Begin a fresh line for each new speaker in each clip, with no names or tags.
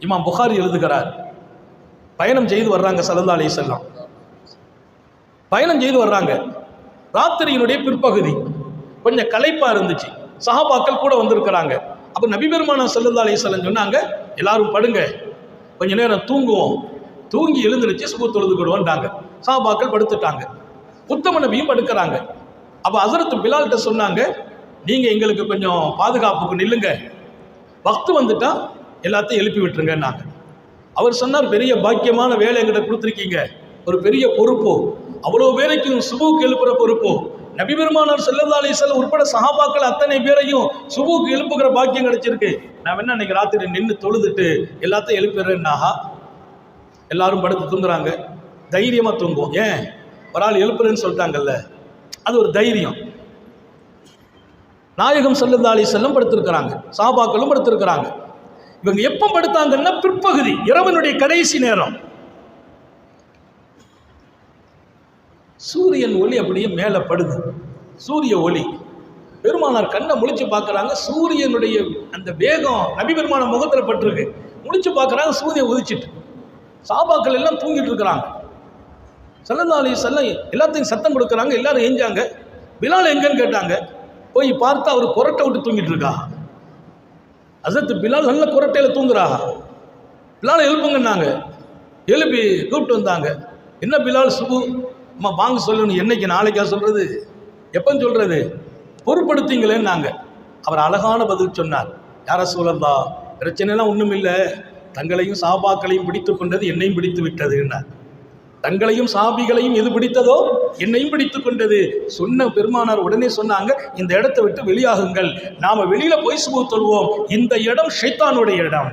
இமாம் புகாரி எழுதுகிறார், பயணம் செய்து வர்றாங்க ஸல்லல்லாஹு அலைஹி வஸல்லம். பயணம் செய்து வர்றாங்க, ராத்திரியினுடைய பிற்பகுதி, கொஞ்சம் களைப்பா இருந்துச்சு. சஹாபாக்கள் கூட வந்திருக்கிறாங்க. அப்ப நபி பெருமானார் ஸல்லல்லாஹு அலைஹி வஸல்லம் சொன்னாங்க, எல்லாரும் படுங்க, கொஞ்ச நேரம் தூங்குவோம். தூங்கி எழுந்திருச்சு சுபு தொழுதுக்கிடுவோம்ட்டாங்க. சஹாபாக்கள் படுத்துட்டாங்க. உத்தம நபியும் படுக்கிறாங்க. அப்ப ஹஸரத் பிலால்கிட்ட சொன்னாங்க, நீங்க எங்களுக்கு கொஞ்சம் பாதுகாப்புக்கு நில்லுங்க, வக்து வந்துட்டா எல்லாத்தையும் எழுப்பி விட்டுருங்கன்னாங்க. அவர் சொன்னார், பெரிய பாக்கியமான வேலை எங்கிட்ட கொடுத்துருக்கீங்க, ஒரு பெரிய பொறுப்போ, அவ்வளோ பேரைக்கும் சுபுக்கு எழுப்புற பொறுப்போ, நபி பெருமானார் ஸல்லல்லாஹு அலைஹி வஸல்லம் உட்பட சஹாபாக்கள் அத்தனை பேரையும் சுபுக்கு எழுப்புகிற பாக்கியம் கிடைச்சிருக்கு. நான் வேணா இன்னைக்கு ராத்திரி நின்று தொழுதுட்டு எல்லாத்தையும் எழுப்பிடுறேன்னாஹா. எல்லாரும் படுத்து தூங்குறாங்க. தைரியமா தூங்குவோம். ஏன், ஒரு ஆள் எழுப்புறேன்னு சொல்லிட்டாங்கல்ல, அது ஒரு தைரியம். நாயகம் ஸல்லல்லாஹு அலைஹி வஸல்லம் படுத்திருக்கிறாங்க, சஹாபாக்களும் படுத்திருக்கிறாங்க. இவங்க எப்போ படுத்தாங்கன்னா பிற்பகுதி, இரவனுடைய கடைசி நேரம். சூரியன் ஒளி அப்படியே மேலே படுது, சூரிய ஒளி. பெருமானார் கண்ணை முழிச்சு பார்க்குறாங்க, சூரியனுடைய அந்த வேகம் நபி பெருமான முகத்தில் பட்டிருக்கு. முழிச்சு பார்க்குறாங்க, சூரியன் உதிச்சிட்டு. சஹாபாக்கள் எல்லாம் தூங்கிட்டு இருக்கிறாங்க. ஸல்லல்லாஹு அலைஹி வஸல்லம் எல்லாத்தையும் சத்தம் கொடுக்குறாங்க, எல்லாரும் ஏஞ்சாங்க. பிலால் எங்கன்னு கேட்டாங்க. போய் பார்த்தா அவர் குரட்டை விட்டு தூங்கிட்டு இருக்கா. ஹஸரத் பிலால் நல்ல குரட்டையில் தூங்குறா. பிலால் எழுப்புங்கன்னாங்க. எழுப்பி கூப்பிட்டு வந்தாங்க. என்ன பிலால், சுபு அம்மா வாங்க சொல்லணும். என்னைக்கு, நாளைக்கா சொல்றது, எப்பன்னு சொல்றது, பொறுப்படுத்தீங்களேன்னாங்க. அவர் அழகான பதில் சொன்னார், யா ரசூலல்லாஹ், பிரச்சனைலாம் ஒன்றும் இல்லை, தங்களையும் சஹாபாக்களையும் பிடித்து கொண்டது என்னையும் பிடித்து விட்டதுன்னார். தங்களையும் சஹாபிகளையும் எது பிடித்ததோ என்னையும் பிடித்து கொண்டது. சொன்ன பெருமானார் உடனே சொன்னாங்க, இந்த இடத்தை விட்டு வெளியாகுங்கள், நாம வெளியில போய் சுபு தொழுவோம், இந்த இடம் ஷைத்தானுடைய இடம்,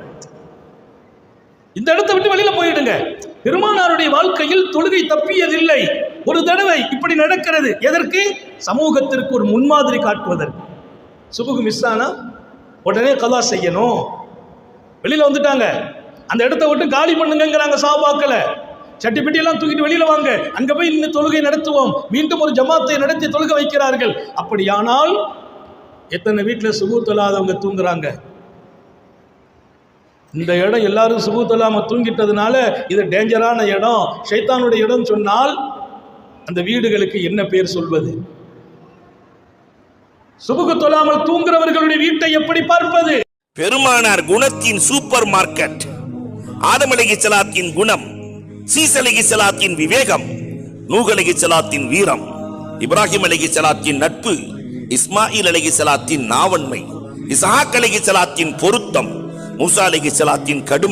இந்த இடத்தை விட்டு வெளியில போயிடுங்க. பெருமானாருடைய வாழ்க்கையில் தொழுகை தப்பியதில்லை. ஒரு தடவை இப்படி நடக்கிறது. எதற்கு? சமூகத்திற்கு ஒரு முன்மாதிரி காட்டுவதற்கு. சுபுகு மிஸ் ஆனா உடனே கலா செய்யணும். வெளியில வந்துட்டாங்க, அந்த இடத்தை விட்டு காலி பண்ணுங்கிறாங்க சஹாபாக்களை. சட்டி பெட்டியெல்லாம் தூக்கிட்டு வெளியில வாங்க, அங்க போய் இன்னும் தொழுகை நடத்துவோம். மீண்டும் ஒரு ஜமாத்தை நடத்தி தொழுகை வைக்கிறார்கள். அப்படியானால் எத்தனை வீட்டில் சுபு தொழாதவங்க தூங்குறாங்க? இந்த இடம் எல்லாரும் சுபு தொழாம தூங்கிட்டதுனால இது டேஞ்சரான இடம், ஷைத்தானுடைய இடம் சொன்னால் அந்த வீடுகளுக்கு என்ன பேர் சொல்வது? சுபுகு தொழாமல் தூங்குறவர்களுடைய வீட்டை எப்படி பார்ப்பது?
பெருமானார் குணத்தின் சூப்பர் மார்க்கெட். ஆதம் அலைஹிஸ்ஸலாத்தின் குணம், சீஸ் அலைஹிஸ்ஸலாத்தின் விவேகம், நூஹ் அலைஹிஸ்ஸலாத்தின் வீரம், இப்ராஹிம் அலைஹிஸ்ஸலாத்தின் நட்பு, இஸ்மாயில் அலைஹிஸ்ஸலாத்தின் நாவன்மை, இஸ்ஹாக் அலைஹிஸ்ஸலாத்தின் பொருத்தம், மூசா அலைஹிஸ்ஸலாத்தின் கடுமை.